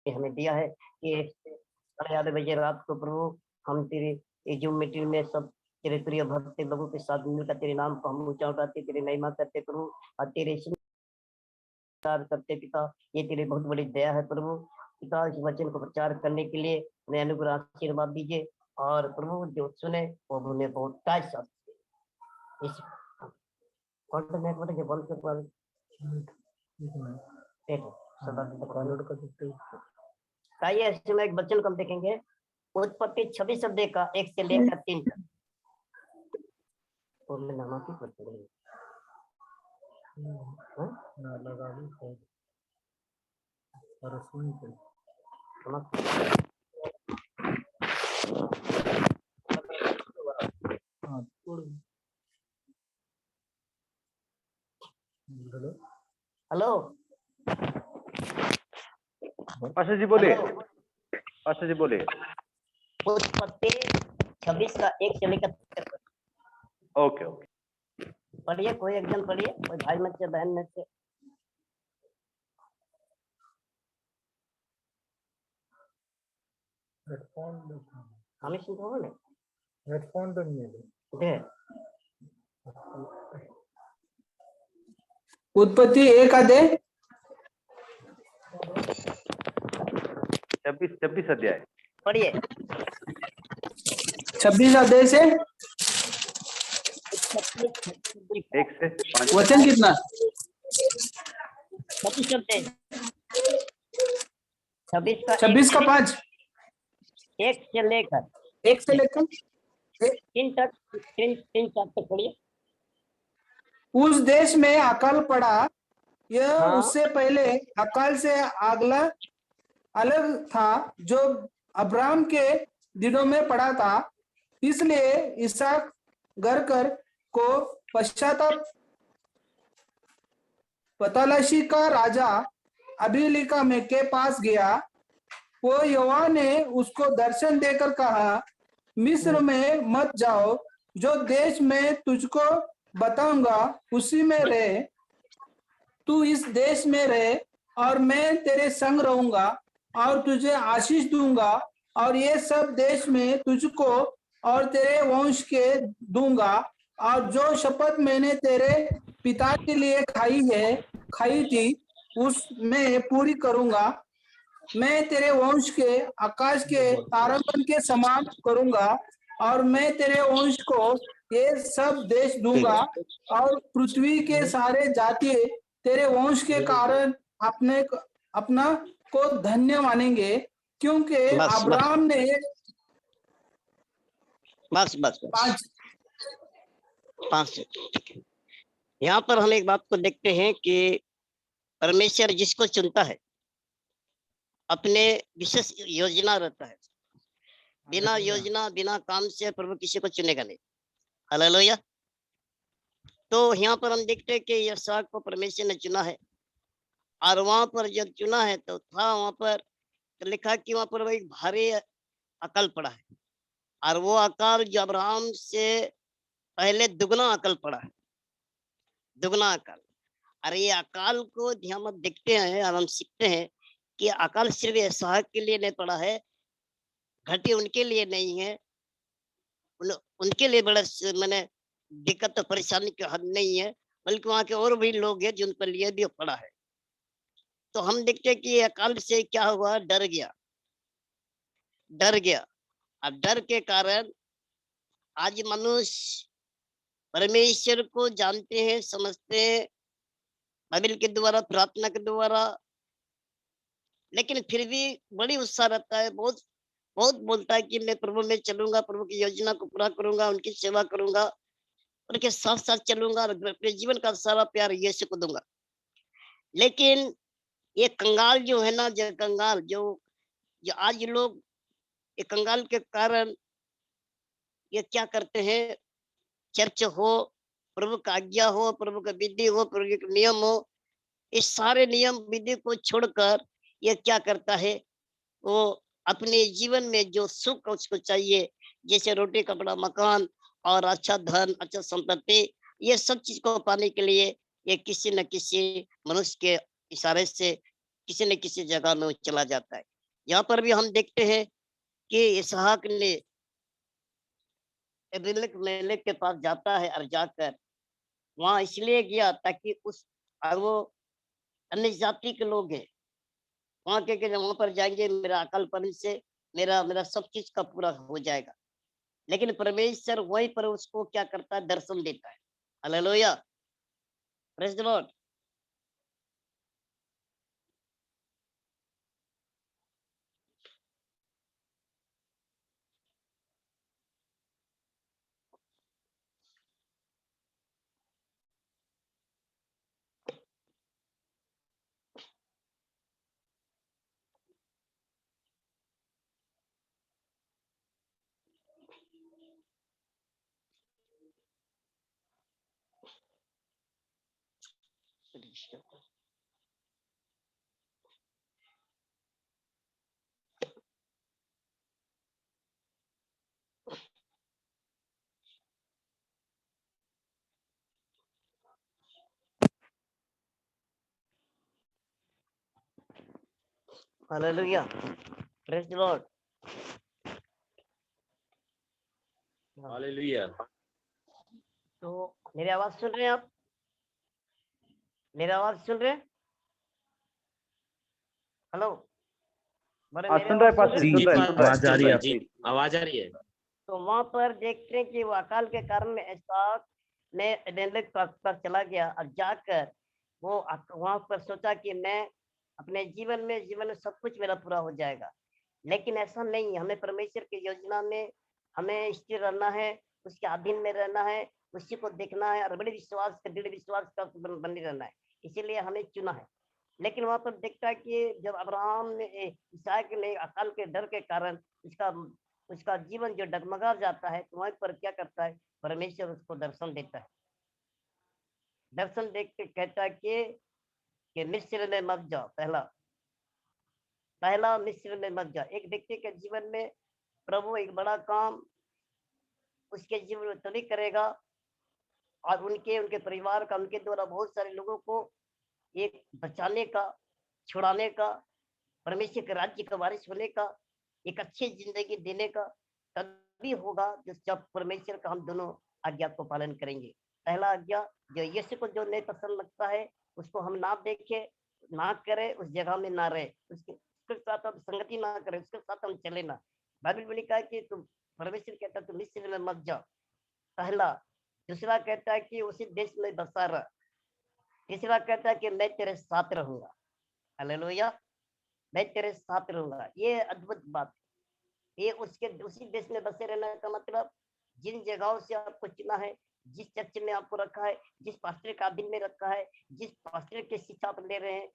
के हमें दिया है कि 11:30 बजे रात को प्रभु हम तेरे ये जूम मीटिंग में सब तेरे प्रिय भक्त लोगों के साथ मिलकर तेरे नाम को हम ऊंचा उठाते, तेरी महिमा करते प्रभु, और तेरे प्रचार करते पिता। ये तेरी बहुत बड़ी दया है प्रभु। पिता इस वचन को प्रचार करने के लिए उन्हें अनुग्रह आशीर्वाद दीजिए, और प्रभु जो सुने वो उन्हें बहुत टाइट इस कॉन्टेक्ट के बंद कर पा आइए ऐसे में एक वचन को हम देखेंगे, उत्पत्ति 26 अध्याय का 1 से लेकर 3 तक। और मैं नामा की पढ़ रही ना लगा भी और सुन के हेलो पास्टर जी बोलिए, पास्टर जी बोलिए। उत्पत्ति 26 का 1 से लेकर 3 तक। ओके ओके पढ़िए, कोई एकदम पढ़िए, कोई भाई मत से बहन मत से। हमें सुनो ना, हेडफोन तो नहीं है। उत्पत्ति 1 अध्याय 26 अध्याय पढ़िए। 26 अध्याय से 1 से 5 वचन कितना? 26 का 5 1 से लेकर 3 तक, 3 तक पढ़िए। उस देश में अकाल पड़ा, यह हाँ। उससे पहले अकाल से अगला अलग था जो अब्राहम के दिनों में पड़ा था। इसलिए इसहाक घरकर को पश्चाताप पतालाशी का राजा अबीलिका में के पास गया। वो यहोवा ने उसको दर्शन देकर कहा, मिस्र में मत जाओ, जो देश में तुझको बताऊंगा उसी में रहे। तू इस देश में रहे और मैं तेरे संग रहूंगा और तुझे आशीष दूंगा, और ये सब देश में तुझको और तेरे वंश के दूंगा, और जो शपथ मैंने तेरे पिता के लिए खाई थी उसमें पूरी करूंगा। मैं तेरे वंश के आकाश के तारागण के समान करूंगा, और मैं तेरे वंश को ये सब देश दूंगा, और पृथ्वी के सारे जाति तेरे वंश के कारण अपना को धन्य मानेंगे, क्योंकि अब्राहम ने बस 5। यहाँ पर हम एक बात को देखते हैं कि परमेश्वर जिसको चुनता है अपने विशेष योजना रहता है। बिना योजना बिना काम से प्रभु किसी को चुनेगा नहीं। हालेलुया। तो यहाँ पर हम देखते हैं कि इसहाक को परमेश्वर ने चुना है, और वहां पर जब चुना है तो था वहां पर लिखा कि वहां पर एक भारी अकाल पड़ा है, और वो अकाल जो अब्राहम से पहले दुगना अकाल पड़ा है, दुगना अकाल। अरे ये अकाल को हम देखते हैं और हम सीखते हैं कि अकाल सिर्फ इसहाक के लिए नहीं पड़ा है, घटी उनके लिए नहीं है, उनके लिए बड़ा मैंने दिक्कत परेशानी का हद नहीं है, बल्कि वहां के और भी लोग हैं जिन पर लिए भी पड़ा है। तो हम देखते हैं कि अकाल से क्या हुआ, डर गया। अब डर के कारण आज मनुष्य परमेश्वर को जानते हैं, समझते हैं बाइबल के द्वारा, प्रार्थना के द्वारा, लेकिन फिर भी बड़ी उत्साह रहता है, बहुत बोलता है कि मैं प्रभु में चलूंगा, प्रभु की योजना को पूरा करूंगा, उनकी सेवा करूंगा, उनके साथ साथ चलूंगा, अपने जीवन का सारा प्यार यीशु को दूंगा। लेकिन ये कंगाल जो है ना, जो कंगाल जो आज लोग, ये कंगाल के कारण ये क्या करते हैं, चर्च हो, प्रभु का आज्ञा हो, प्रभु का विधि हो, प्रभु के नियम हो, इस सारे नियम विधि को छोड़कर ये क्या करता है, वो अपने जीवन में जो सुख उसको चाहिए, जैसे रोटी कपड़ा मकान और अच्छा धन अच्छा संपत्ति, ये सब चीज को पाने के लिए ये किसी न किसी मनुष्य के इशारे से किसी न किसी जगह में चला जाता है। यहाँ पर भी हम देखते हैं कि इसहाक ने एबीमेलेक मेलेक के पास जाता है और जाकर वहां इसलिए गया ताकि उस और वो अन्य जाति के लोग हैं वहां के वहां पर जाएंगे मेरा अकलपन से मेरा मेरा सब चीज का पूरा हो जाएगा। लेकिन परमेश्वर वहीं पर उसको क्या करता है, दर्शन देता है। Hallelujah, praise the Lord. Hallelujah, praise the Lord. Hallelujah. तो मेरी आवाज सुन रहे हैं आप? मेरी आवाज सुन रहे हैं? हेलो, मेरे हाँ, मेरी सुन रहे आवाज हैं सुन पास्टर रहे जी, हैं? सुन रहे हैं, सुन रहे हैं। आवाज आ रही है आपकी, आवाज आ रही है। तो वहां पर देखते हैं कि वो अकाल के कारण इसहाक ने एबीमेलेक पर चला गया और जाकर वो वहां पर सोचा कि मैं अपने जीवन में सब कुछ मेरा पूरा हो जाएगा। लेकिन ऐसा नहीं है, हमें परमेश्वर की योजना में हमें स्थिर रहना है, उसके अधीन में रहना है, उसी को देखना है और बड़े विश्वास का दृढ़ विश्वास का बने रहना है। इसीलिए हमें चुना है। लेकिन वहां पर देखता है कि जब अब्राहम ने इसहाक ने अकाल के डर के कारण उसका उसका जीवन जो डगमगा जाता है, तो वहां पर क्या करता है, परमेश्वर उसको दर्शन देता है। दर्शन देख के कहता है कि मिस्र में मत जाओ। पहला पहला मिस्र में मत जाओ। एक व्यक्ति के जीवन में प्रभु एक बड़ा काम उसके जीवन में तभी करेगा और उनके परिवार का, उनके द्वारा बहुत सारे लोगों को एक बचाने का, छुड़ाने का, परमेश्वर के राज्य का वारिस होने का, एक अच्छी जिंदगी देने का तभी होगा जब परमेश्वर का हम दोनों आज्ञा को पालन करेंगे। पहला आज्ञा, जो यीशु को जो नहीं पसंद लगता है उसको हम ना देखे, ना करे, उस जगह में ना रहे, उसके साथ हम संगति ना करें, उसके साथ हम चले ना। बाइबल में लिखा है कि तुम, परमेश्वर कहता है तुम मिस्र में मत जाओ। पहला। दूसरा कहता है कि उसी देश में बसा रह। तीसरा कहता है कि मैं तेरे साथ रहूंगा। हालेलुया, मैं तेरे साथ रहूंगा। ये अद्भुत बात है। ये उसके उसी देश में बसे रहने का मतलब, जिन जगहों से आपको चुना है, जिस चर्च में आपको रखा है, जिस पास्टर का अधीन में रखा है, जिस पास्टर की शिक्षा आप ले रहे हैं,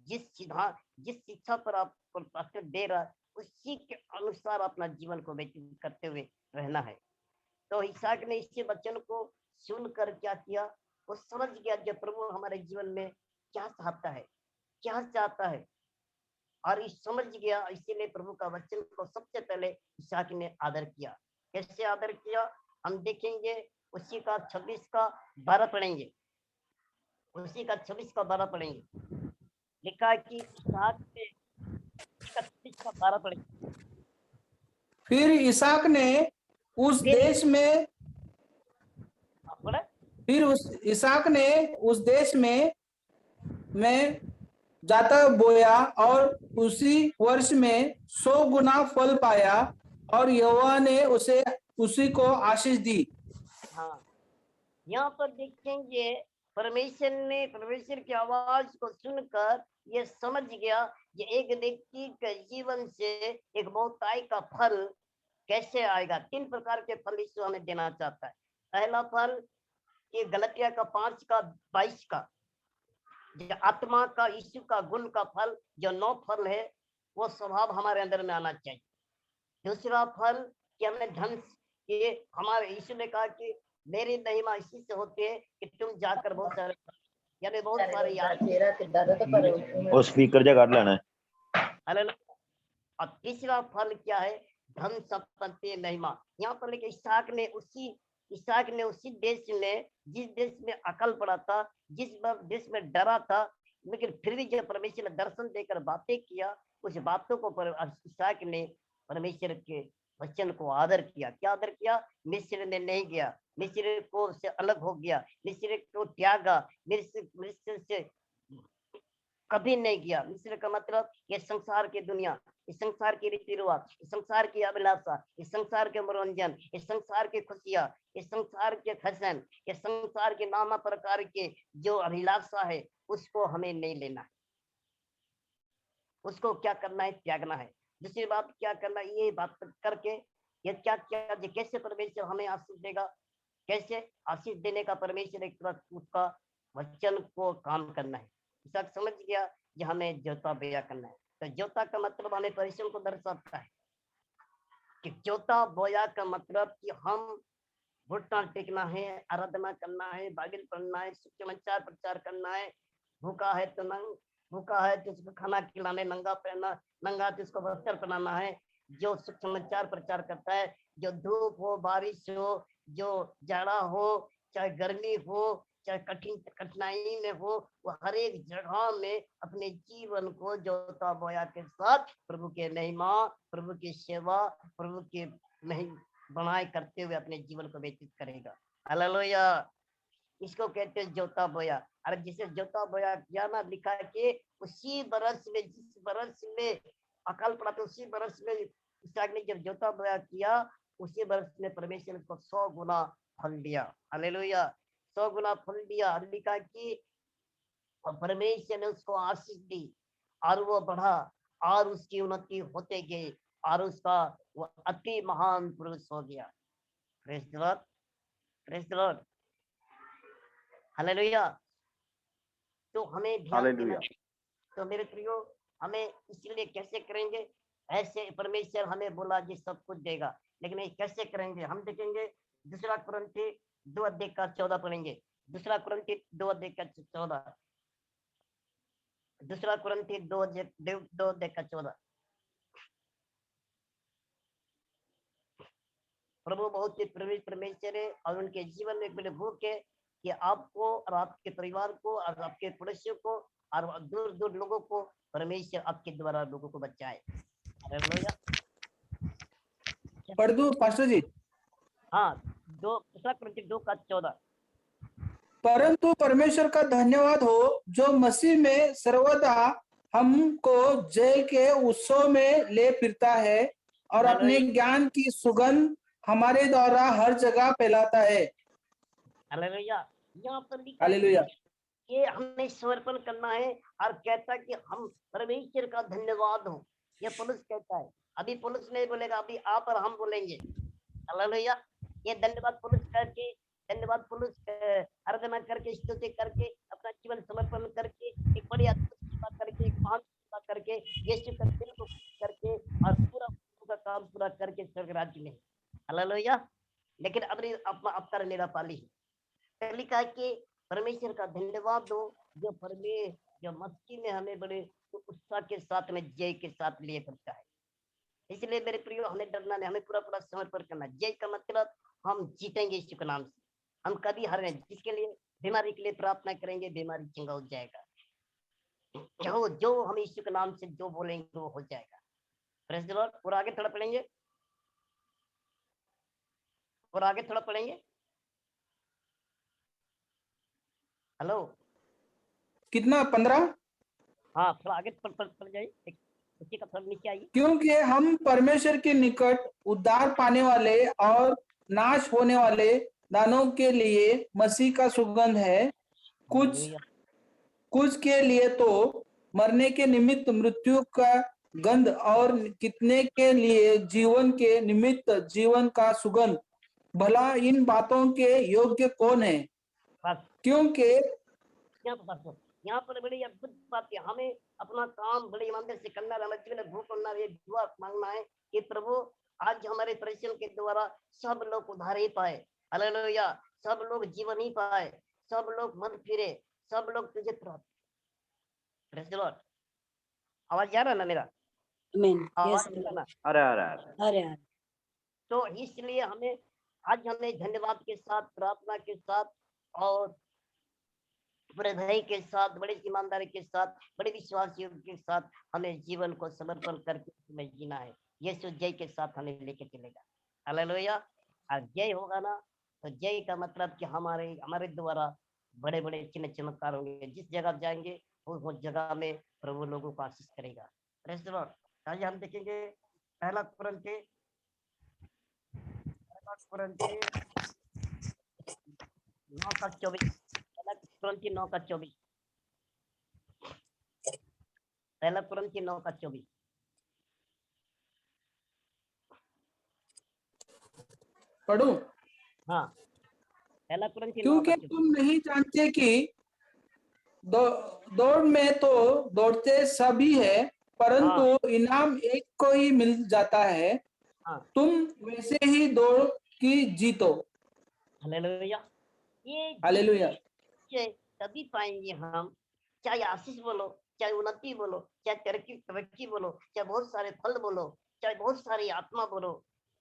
जिस शिक्षा पर आपको पास्टर दे रहा है, उसी के अनुसार अपना जीवन को व्यतीत करते हुए रहना है। तो इसहाक ने इस वचन को सुनकर क्या किया, वो समझ गया कि प्रभु हमारे जीवन में क्या चाहता है, क्या चाहता है, और इस समझ गया। इसीलिए प्रभु का वचन को सबसे पहले इसहाक ने आदर किया। कैसे आदर किया हम देखेंगे। उसी का 26 का 12 पढ़ेंगे। उसी का 26 का 12 पढ़ेंगे। लिखा है कि इसहाक ने 26 का 12 पढ़ेंगे। फिर इसहाक ने उस फिर देश में बोला, फिर उस इसहाक ने उस देश में जाता बोया और उसी वर्ष में 100 गुना फल पाया और यहोवा ने उसे उसी को आशीष दी। हाँ, यहाँ पर देखेंगे परमेश्वर की आवाज को सुनकर ये समझ गया कि एक व्यक्ति के जीवन से एक बहुताई का फल कैसे आएगा। 3 प्रकार के फल यीशु हमें देना चाहता है। पहला फल ये गलतिया का 5 का 22 का, जो आत्मा का, यीशु का गुण का फल, जो 9 फल है, वो स्वभाव हमारे अंदर में आना चाहिए। दूसरा फल कि हमें धन, ये हमारे यीशु ने कहा कि मेरी महिमा इसी से होती है कि तुम जाकर बहुत सारे, यानी बहुत सारे याद। और स्पीकर जा काट लेना है। हालेलुया। और तीसरा फल क्या है, धन संपत्ति महिमा। यहाँ पर लेके इसहाक ने उसी देश में, जिस देश में अकल पड़ा था, जिस देश में डरा था, लेकिन फिर भी जब परमेश्वर ने दर्शन देकर बातें किया, उस बातों को पर इसहाक ने परमेश्वर के वचन को आदर किया। क्या आदर किया? मिस्र में नहीं गया, मिस्र को से अलग हो गया, मिस्र को त्यागा, मिस्र से कभी नहीं गया। मिस्र का मतलब ये संसार की दुनिया, इस संसार की रीति रिवाज, इस संसार की अभिलाषा, इस संसार के मनोरंजन, इस संसार की खुशियां, इस संसार के फैशन, इस संसार के नाना प्रकार के जो अभिलाषा है उसको हमें नहीं लेना है। उसको क्या करना है? त्यागना है। दूसरी बात क्या करना है? ये बात करके ये क्या क्या कैसे परमेश्वर हमें आशीष देगा? कैसे आशीष देने का? परमेश्वर एक तरह उसका वचन को काम करना है। इसका समझ गया कि हमें जोता बोया करना है। तो जोता का मतलब हमें परिश्रम को दर्शाता है कि जोता बोया का मतलब कि हम घुटना टेकना है, आराधना करना है, बाइबल पढ़ना है, सुसमाचार प्रचार करना है। भूखा है तो भूखा है तो उसको खाना खिलाने, नंगा पहना, नंगा तो उसको वस्त्र पहनाना है। जो सुसमाचार प्रचार करता है, जो धूप हो, बारिश हो, जो जाड़ा हो, चाहे गर्मी हो, चाहे कठिनाई में हो, वो हर एक जगह में अपने जीवन को जोता बोया के साथ प्रभु के महिमा, प्रभु की सेवा, प्रभु के बनाए करते हुए अपने जीवन को व्यतीत करेगा। हालेलुया। इसको कहते हैं जोता बोया। और जिसे जोता बोया किया ना, लिखा है कि उसी बरस में, जिस बरस में अकाल पड़ा था, उसी बरस में इसहाक ने जब जोता बोया किया, उसी बरस में परमेश्वर ने उसको 100 गुना फल दिया। हालेलुया। 100 गुना फल दिया। और लिखा कि परमेश्वर ने उसको आशीष दी और वो बढ़ा और उसकी उन्नति होते गई और उसका वो अति महान पुरुष हो गया। Praise the Lord, praise the Lord, hallelujah. तो हमें ध्यान देना हालेलुया। है। तो मेरे प्रियो, हमें इसलिए कैसे करेंगे? ऐसे परमेश्वर हमें बोला जी सब कुछ देगा, लेकिन ये कैसे करेंगे? हम देखेंगे दूसरा कुरिन्थी 2 अध्याय का 14 पढ़ेंगे। दूसरा कुरिन्थी 2 अध्याय का 14, दूसरा कुरिन्थी 2 अध्याय का 14। प्रभु बहुत ही परमेश्वर है और उनके जीवन में बड़े भूख है कि आपको और आपके परिवार को और आपके पड़ोसियों को और दूर दूर लोगों को परमेश्वर आपके द्वारा लोगों को बचाए। हालेलुया। पढ़ दूं पास्टर जी? हाँ, 2 का 14। परंतु परमेश्वर का धन्यवाद हो जो मसीह में सर्वदा हमको जय के उत्सव में ले फिरता है और अपने ज्ञान की सुगंध हमारे द्वारा हर जगह फैलाता है। हालेलुया। यहाँ पर लिखा है हालेलुया। ये हमें समर्पण करना है और कहता है कि हम परमेश्वर का धन्यवाद हो। ये पुरुष कहता है। अभी पुरुष नहीं बोलेगा, अभी आप और हम बोलेंगे। हालेलुया। ये धन्यवाद पुरुष करके, धन्यवाद पुरुष आराधना करके, स्तुति करके, अपना जीवन समर्पण करके, एक बड़ी अद्भुत सेवा करके, एक महान सेवा करके, यीशु का दिल को करके और पूरा का काम पूरा करके स्वर्ग राज्य में। हालेलुया। लेकिन अब कर मेरा पाली है। लिखा है कि परमेश्वर का धन्यवाद दो जो जो मस्ती में हमें बड़े उत्साह के साथ में जय के साथ लिए करता है। इसलिए मेरे प्रियो, हमें डरना नहीं, हमें पूरा पूरा समर्पण करना। जय का मतलब हम जीतेंगे यीशु के नाम से, हम कभी हारे। जिसके लिए बीमारी के लिए प्रार्थना करेंगे, बीमारी चंगा हो जाएगा। जो हम यीशु के नाम से जो बोलेंगे वो हो जाएगा। Praise the Lord. और आगे थोड़ा पढ़ेंगे, और आगे थोड़ा पढ़ेंगे। हेलो, कितना? 15? हाँ, थोड़ा आगे पढ़ जाइए, उसी का थोड़ा नीचे आइए। क्योंकि हम परमेश्वर के निकट उद्धार पाने वाले और नाश होने वाले दानों के लिए मसीह का सुगंध है। कुछ के लिए तो मरने के निमित्त मृत्यु का गंध और कितने के लिए जीवन के निमित्त जीवन का सुगंध। भला इन बातों के योग्य कौन है? बस क्योंकि यहाँ पर बड़ी अद्भुत बात है। हमें अपना काम बड़े ईमानदारी से करना है, जीवन में भूख करना है, दुआ मांगना है कि प्रभु आज हमारे परिश्रम के द्वारा सब लोग उधार ही पाए। हालेलुया। सब लोग जीवन ही पाए, सब लोग मन फिरे, सब लोग तुझे प्राप्त। Praise the Lord. आवाज जा रहा ना मेरा? आवाज ना? अरे तो इसलिए हमें आज हमें धन्यवाद के साथ, प्रार्थना के साथ और बड़े धैर्य के साथ, बड़ी ईमानदारी के साथ, बड़े विश्वास के साथ हमें जीवन को समर्पण करके उसमें जीना है। यीशु जय के साथ हमें लेके चलेगा। हालेलुया। और जय होगा ना, तो जय का मतलब कि हमारे हमारे द्वारा बड़े बड़े चिन्ह चमत्कार होंगे। जिस जगह जाएंगे उस जगह में प्रभु लोगों को आशीष करेगा। Praise the Lord. आइए हम देखेंगे पहला कुरिन्थी 9:24। पहला कुरिन्थी 9:24। पहला कुरिन्थी 9:24। पढ़ूं? हाँ, पहला कुरिन्थी क्योंकि 9:24। तुम नहीं जानते कि दौड़ में तो दौड़ते सभी है, परंतु इनाम एक को ही मिल जाता है। हाँ, तुम वैसे ही दौड़ की जीतो। हालेलुया। ये हालेलुया। जीत तभी पाएंगे हम, चाहे आशीष बोलो, चाहे उन्नति बोलो, चाहे तरक्की तरक्की बोलो, चाहे बहुत सारे फल बोलो, चाहे बहुत सारी आत्मा बोलो,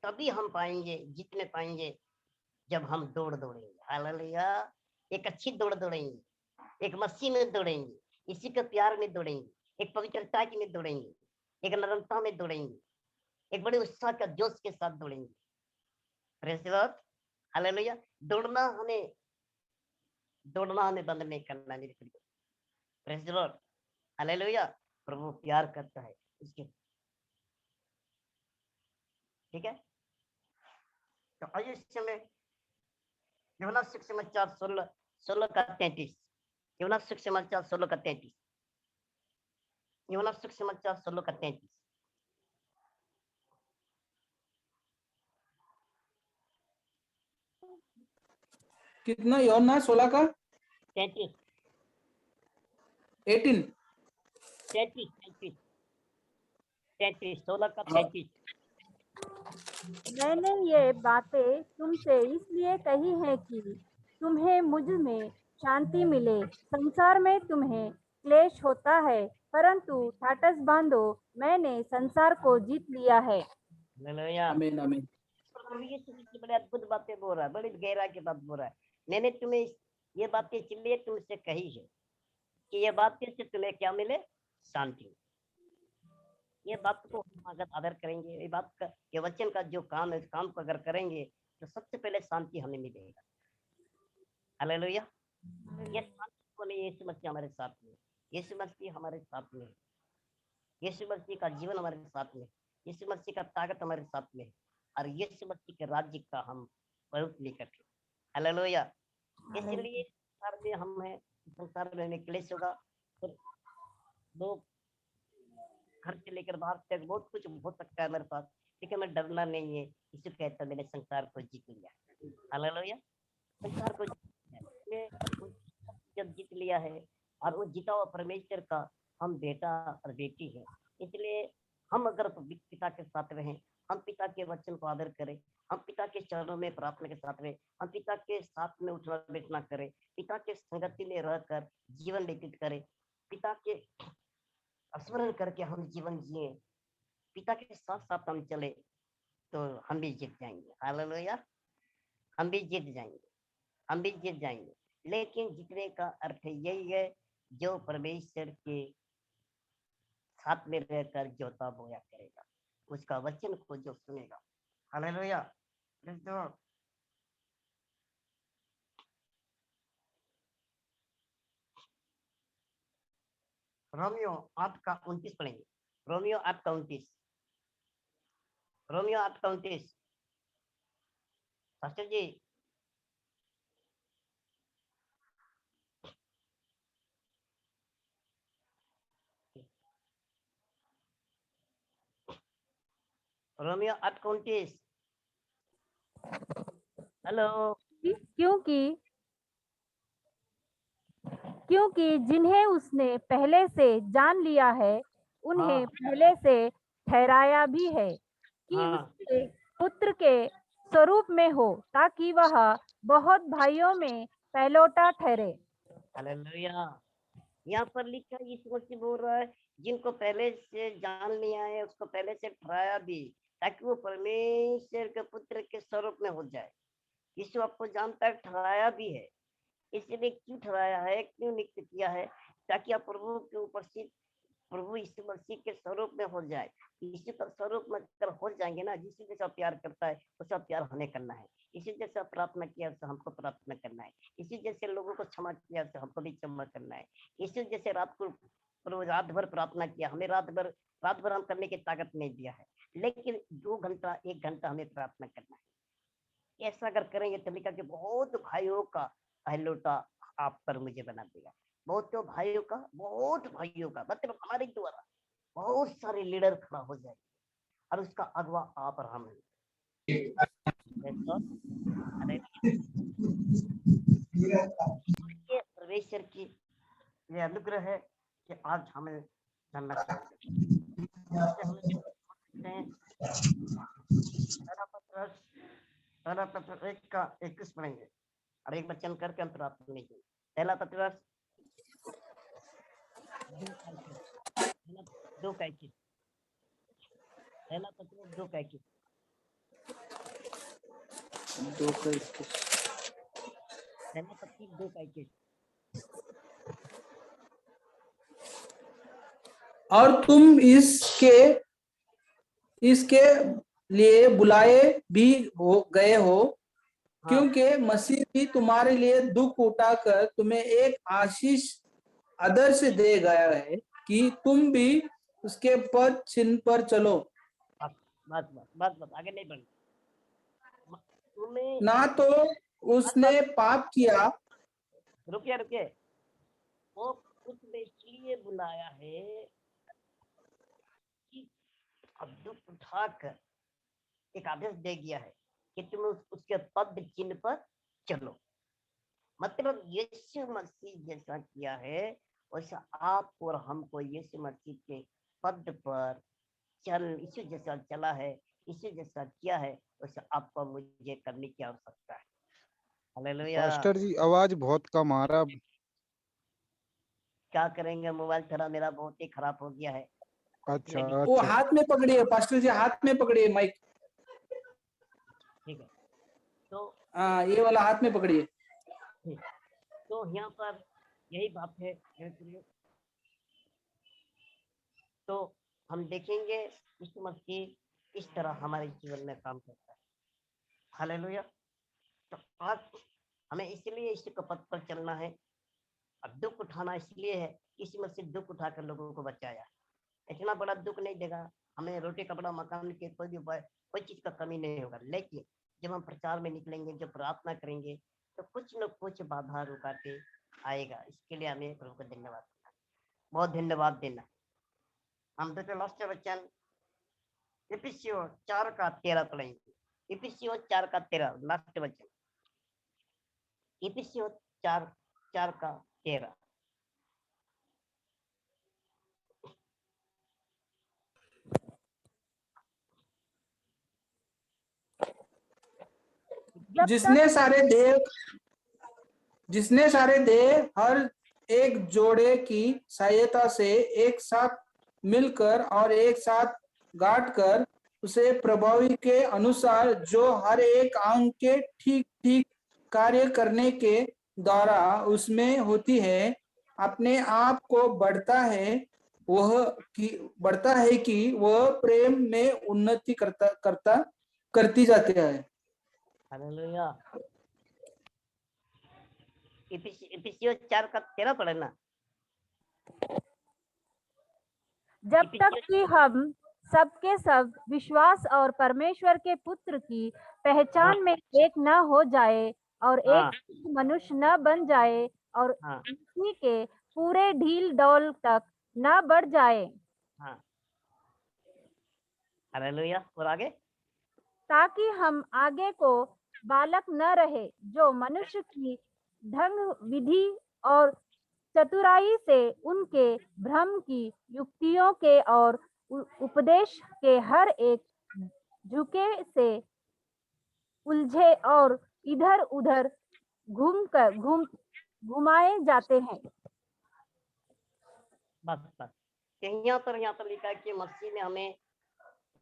तभी हम पाएंगे, जीतने पाएंगे जब हम दौड़ दौड़ेंगे। हालेलुया। एक अच्छी दौड़ दौड़ेंगे, एक मसीह में दौड़ेंगे, इसी के प्यार में दौड़ेंगे, एक पवित्रता की में दौड़ेंगे, एक नरमता में दौड़ेंगे, एक बड़े उत्साह का जोश के साथ दौड़ेंगे। Praise the Lord. हालेलुया। दौड़ना हमें बंद नहीं करना है मेरे प्रिय। Praise the Lord. हालेलुया। प्रभु प्यार करता है इसके, ठीक है। तो आइए इस समय यूहन्ना सुसमाचार 16:33। यूहन्ना सुसमाचार 16:33। यूहन्ना सुसमाचार 16:33। कितना? यूहन्ना 16 का 33। 18। 33। 33। 33। 16 का 33। मैंने ये बातें तुमसे इसलिए कही हैं कि तुम्हें मुझ में शांति मिले। संसार में तुम्हें क्लेश होता है, परंतु ठाटस बांधो, मैंने संसार को जीत लिया है। हालेलुया। आमीन आमीन। प्रभु यीशु मसीह बड़ी अद्भुत बातें बोल रहा है, बड़ी गहराई की बात बोल रहा है। मैंने तुम्हें ये बातें इसलिए तुमसे कही है कि ये बातें से तुम्हें क्या मिले? शांति। ये बात को हम अगर आदर करेंगे, ये बात का, ये वचन का जो काम है, इस काम को अगर करेंगे तो सबसे पहले शांति हमें मिलेगा। हालेलुया। ये शांति को नहीं, यीशु मसीह हमारे साथ में, यीशु मसीह हमारे साथ में, यीशु मसीह का जीवन हमारे साथ में, यीशु मसीह का ताकत हमारे साथ में, और यीशु मसीह के राज्य का हम बहुत निकट है। हालेलुया। इसलिए संसार में हम हैं, संसार में हमें क्लेश होगा, और लोग घर से लेकर बाहर तक बहुत कुछ हो सकता है मेरे पास, लेकिन हमें डरना नहीं है। यीशु कहता है मैंने संसार को जीत लिया। हालेलुया। संसार को जब जीत लिया है, और वो जीता हुआ परमेश्वर का हम बेटा और बेटी है। इसलिए हम अगर पिता के साथ रहें, हम पिता के वचन को आदर करें, हम पिता के चरणों में प्रार्थना के साथ रहें, हम पिता के साथ में उठना बैठना करें, पिता के संगति में रहकर जीवन व्यतीत करें, पिता के स्मरण करके हम जीवन जिए, पिता के साथ साथ हम चले, तो हम भी जीत जाएंगे। हालेलुया। हम भी जीत जाएंगे, हम भी जीत जाएंगे। लेकिन जीतने का अर्थ यही है, जो परमेश्वर के साथ में रहकर जोता बोया करेगा, उसका वचन को जो सुनेगा। हालेलुया। रोमियो 8:29 पढ़ेंगे। रोमियो 8:29। रोमियो 8:29। पास्टर जी। रोमियो 8:29। हेलो। क्योंकि जिन्हें उसने पहले से जान लिया है, उन्हें हाँ पहले से ठहराया भी है कि हाँ उसके पुत्र के स्वरूप में हो, ताकि वह बहुत भाइयों में पहलौठा ठहरे। हालेलुया। यहाँ पर लिखा है, यीशु मसीह बोल रहा है, जिनको पहले से जान लिया है उसको पहले से ठहराया भी, ताकि वो परमेश्वर के पुत्र के स्वरूप में हो जाए। यीशु आपको जानता है, ठहराया भी है। इसलिए क्यों ठहराया है, क्यों नियुक्त किया है, ताकि आप प्रभु के उपस्थित प्रभु यीशु मसीह के स्वरूप में हो जाए। यीशु का स्वरूप में अगर हो जाएंगे ना, जिससे जैसा प्यार करता है वैसा प्यार हमें करना है। इसी जैसा प्रार्थना किया वैसा हमको प्रार्थना करना है। इसी जैसे लोगों को क्षमा किया वैसा हमको भी क्षमा करना है। इसी जैसे रात को रात भर प्रार्थना किया, हमें रात भर हम करने की ताकत नहीं दिया है, लेकिन 2 घंटा 1 घंटा हमें प्रार्थना करना है। ऐसा अगर करेंगे तो लिखा कि बहुत भाइयों का पहलौठा आप पर मुझे बना देगा। बहुत भाइयों का मतलब हमारे द्वारा बहुत सारे लीडर खड़ा हो जाए और उसका अगवा आप और हम हैं। ये परमेश्वर की ये अनुग्रह है कि आज हमें जानना चाहिए। पहला पत्र 1 का 21 पढ़ेंगे और एक वचन करके हम प्रार्थना नहीं करेंगे। पहला पत्र 2 का 21, पहला पत्र 2 का 21, 2 का 21। पहला पत्र 2 का 21। और तुम इसके लिए बुलाए भी हो गए हो, क्योंकि मसीह भी तुम्हारे लिए दुख उठाकर तुम्हें एक आशीष आदर्श दे गया है कि तुम भी उसके पद चिन्ह पर चलो। बस आगे नहीं बढ़। तुम्हें ना तो उसने पाप किया। रुकिए वो उसने इसलिए बुलाया है कि अब दुख उठाकर एक आदेश दे दिया है कि तुम उसके पद चिन्ह पर चलो। मतलब यीशु मसीह जैसा किया है वैसा आप और हमको यीशु मसीह के पद पर यीशु जैसा चला है, यीशु जैसा किया है वैसा आपको मुझे करने की आवश्यकता है। हालेलुया। पास्टर जी आवाज बहुत कम आ रहा। क्या करेंगे, मोबाइल थोड़ा मेरा बहुत ही खराब हो गया है। अच्छा वो अच्छा हाथ में पकड़िए पास्टर जी, हाथ में पकड़िए माइक। ठीक है, तो हाँ ये वाला हाथ में पकड़िए। तो यहाँ पर यही बात है। तो हम देखेंगे यीशु मसीह इस तरह हमारे जीवन में काम करता है। हालेलुया। तो आज हमें इसलिए यीशु के पथ पर चलना है। अब दुख उठाना इसलिए है, यीशु मसीह दुख उठाकर लोगों को बचाया। इतना बड़ा दुख नहीं देगा हमें, रोटी कपड़ा मकान के कोई चीज का कमी नहीं होगा। लेकिन जब हम प्रचार में निकलेंगे, जब प्रार्थना करेंगे तो कुछ न कुछ बाधा रुकावटें आएगा। इसके लिए हमें प्रभु को धन्यवाद देना, बहुत धन्यवाद देना। हम देखते लास्ट वचन इफिसियों 4 का 13 पढ़ेंगे। इफिसियों 4 का 13 लास्ट वचन, इफिसियों 4 का 13। जिसने सारे देह हर एक जोड़े की सहायता से एक साथ मिलकर और एक साथ गांठ कर उसे प्रभावी के अनुसार जो हर एक अंग के ठीक ठीक कार्य करने के द्वारा उसमें होती है, अपने आप को बढ़ता है कि वह प्रेम में उन्नति करती जाती है। हालेलुया। इफिसियों 4 का 13 पढ़े ना। जब तक कि हम सबके सब विश्वास और परमेश्वर के पुत्र की पहचान में एक न हो जाए और एक मनुष्य न बन जाए और इसी के पूरे ढील डौल तक न बढ़ जाए। हालेलुया। और आगे, ताकि हम आगे को बालक न रहे जो मनुष्य की ढंग विधि और चतुराई से उनके भ्रम की युक्तियों के और उपदेश के हर एक झुके से उलझे और इधर उधर घुमाए जाते हैं। बस यहाँ पर लिखा है कि मसीह ने हमें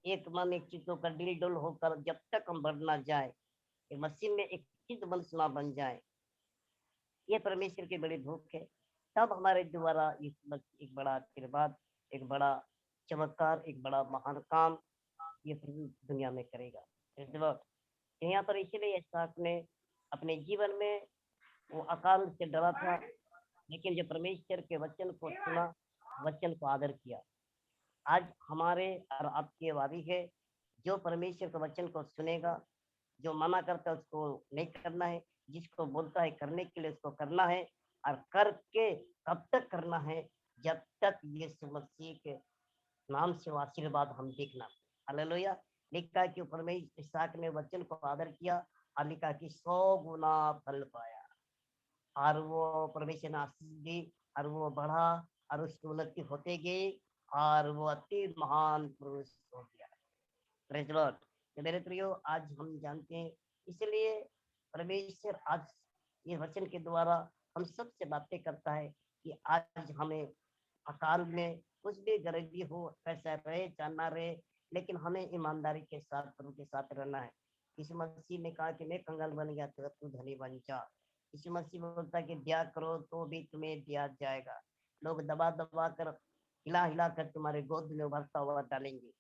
एक मन एक चीज होकर दिल डुल होकर जब तक हम बढ़ ना जाए, मसीह में एक चीज मन सुना बन जाए, ये परमेश्वर की बड़ी भूख है। तब हमारे द्वारा एक बड़ा आशीर्वाद, एक बड़ा चमत्कार, एक बड़ा महान काम ये प्रभु दुनिया में करेगा। Praise the Lord। यहाँ पर इसीलिए इसहाक ने अपने जीवन में वो अकाल से डरा था, लेकिन जब परमेश्वर के वचन को सुना, वचन को आदर किया। आज हमारे और आपकी वादी है, जो परमेश्वर के वचन को सुनेगा, जो मना करता है उसको नहीं करना है, जिसको बोलता है करने के लिए उसको करना है, और करके कब तक करना है, जब तक यीशु मसीह के नाम से वो आशीर्वाद हम देखना। हालेलुया। लिखा कि परमेश्वर इसहाक ने वचन को आदर किया और लिखा कि 100 गुना फल पाया, और वो परमेश्वर ने आशीष दी, और वो बढ़ा, और उसकी उन्नति होते गई, और वो अति महान पुरुष हो गया। Praise Lord. तो मेरे प्रियो, आज हम जानते हैं, इसलिए परमेश्वर आज ये वचन के द्वारा हम सबसे बातें करता है कि आज हमें अकाल में कुछ भी गरीबी हो, कैसा रहे चाहे ना रहे, लेकिन हमें ईमानदारी के साथ प्रभु के साथ रहना है। यीशु मसीह ने कहा कि मैं कंगाल बन गया तो तू धनी बन जा। यीशु मसीह बोलता है कि दिया करो तो भी तुम्हें दिया जाएगा। लोग दबा दबा कर, हिला हिला कर तुम्हारे गोद में भरता हुआ डालेंगे।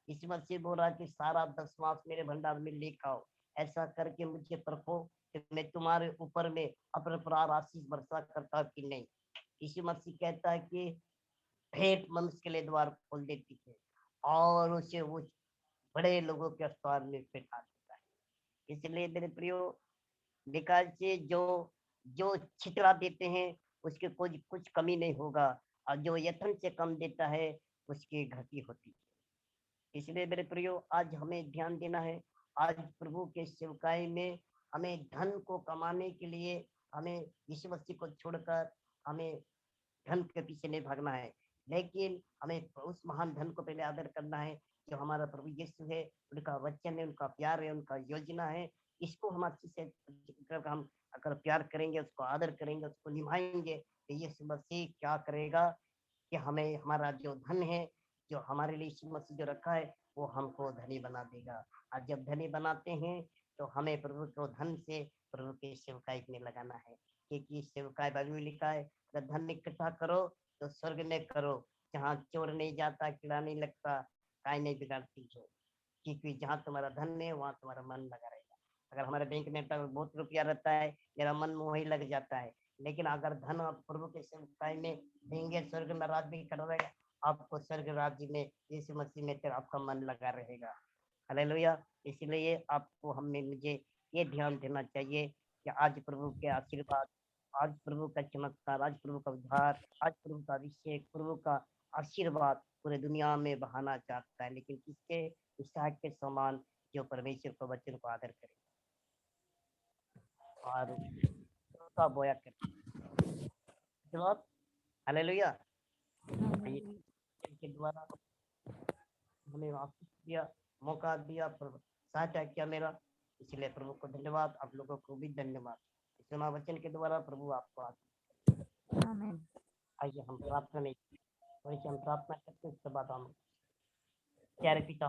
यीशु मसीह बोल रहा है कि सारा दसवांश मेरे भंडार में लेकर आओ, ऐसा करके मुझे परखो कि मैं तुम्हारे ऊपर में अपने प्राण आशीष वर्षा करता हूं कि नहीं। यीशु मसीह कहता है कि भेंट मनुष्य के लिए द्वार खोल देती है, और उसे वो बड़े लोगों के स्थान में बैठा देता है। इसलिए मेरे प्रियो, विकास से जो जो छितरा देते हैं उसके कुछ कमी नहीं होगा, और जो यत्न से कम देता है उसकी घटी होती है। इसलिए मेरे प्रियो, आज हमें ध्यान देना है। आज प्रभु के सेवकाई में हमें धन को कमाने के लिए हमें यीशु मसीह को छोड़कर हमें धन के पीछे नहीं भागना है, लेकिन हमें उस महान धन को पहले आदर करना है जो हमारा प्रभु यीशु है, उनका वचन है, उनका प्यार है, उनका योजना है। इसको हम अच्छे से हम अगर प्यार करेंगे, उसको आदर करेंगे, उसको निभाएंगे, तो यीशु मसीह क्या करेगा कि हमें हमारा जो धन है, जो हमारे लिए यीशु मसीह जो रखा है, वो हमको धनी बना देगा। और जब धनी बनाते हैं तो हमें प्रभु को धन से प्रभु के सेवकाई में लगाना है, क्योंकि सेवकाई बाइबल में लिखा है, अगर धन इकट्ठा करो तो स्वर्ग में करो, जहाँ चोर नहीं जाता, कीड़ा नहीं लगता, काई नहीं बिगाड़ती जो, क्योंकि जहाँ तुम्हारा धन है वहाँ तुम्हारा मन लगा रहेगा। अगर हमारे बैंक में बहुत रुपया रहता है, मेरा मन वही लग जाता है, लेकिन अगर धन आप प्रभु के सेवकाई में देंगे, स्वर्ग में राज भी करेगा, आपको स्वर्ग राज्य में यीशु मसीह में आपका मन लगा रहेगा। हालेलुया। इसलिए आपको हमें मुझे ये ध्यान देना चाहिए कि आज प्रभु के आशीर्वाद, आज प्रभु का चमत्कार, आज प्रभु का उद्धार, आज प्रभु का अभिषेक, प्रभु का आशीर्वाद पूरे दुनिया में बहाना चाहता है, लेकिन किसके? इसहाक के समान जो परमेश्वर को वचन को आदर करे और उसका बोया करे। हालेलुया। के द्वारा हमें आशीष दिया, मौका दिया, सहायता किया मेरा, इसलिए प्रभु को धन्यवाद। आप लोगों को भी धन्यवाद। सुना वचन के द्वारा प्रभु आपको आशीष। आइए हम प्रार्थना नहीं, हम प्रार्थना करते, उसके बाद हम प्यारे पिता